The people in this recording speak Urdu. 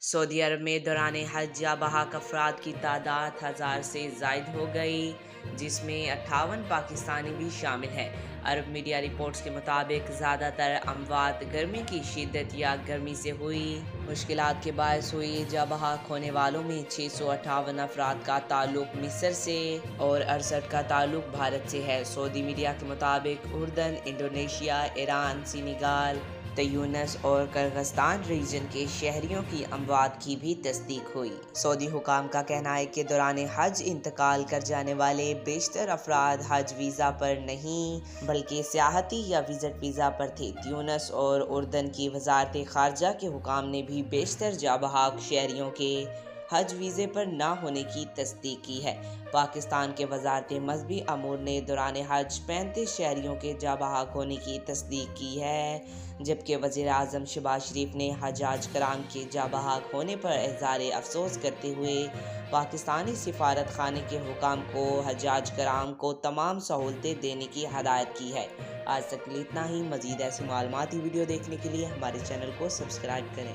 سعودی عرب میں دوران حج جاں بحق افراد کی تعداد 1000 سے زائد ہو گئی، جس میں 58 پاکستانی بھی شامل ہیں۔ عرب میڈیا رپورٹس کے مطابق زیادہ تر اموات گرمی کی شدت یا گرمی سے ہوئی مشکلات کے باعث ہوئی۔ جاں بحق ہونے والوں میں 658 افراد کا تعلق مصر سے اور 68 کا تعلق بھارت سے ہے۔ سعودی میڈیا کے مطابق اردن، انڈونیشیا، ایران، سینیگال، تیونس اور کرغستان ریجن کے شہریوں کی اموات کی بھی تصدیق ہوئی۔ سعودی حکام کا کہنا ہے کہ دوران حج انتقال کر جانے والے بیشتر افراد حج ویزا پر نہیں بلکہ سیاحتی یا وزٹ ویزا پر تھے۔ تیونس اور اردن کی وزارت خارجہ کے حکام نے بھی بیشتر جاں بحق شہریوں کے حج ویزے پر نہ ہونے کی تصدیق کی ہے۔ پاکستان کے وزارت مذہبی امور نے دوران حج 35 شہریوں کے جاں بحق ہونے کی تصدیق کی ہے، جبکہ وزیر اعظم شہباز شریف نے حجاج کرام کے جاں بحق ہونے پر اظہار افسوس کرتے ہوئے پاکستانی سفارت خانے کے حکام کو حجاج کرام کو تمام سہولتیں دینے کی ہدایت کی ہے۔ آج تک کے لیے اتنا ہی۔ مزید ایسی معلوماتی ویڈیو دیکھنے کے لیے ہمارے چینل کو سبسکرائب کریں۔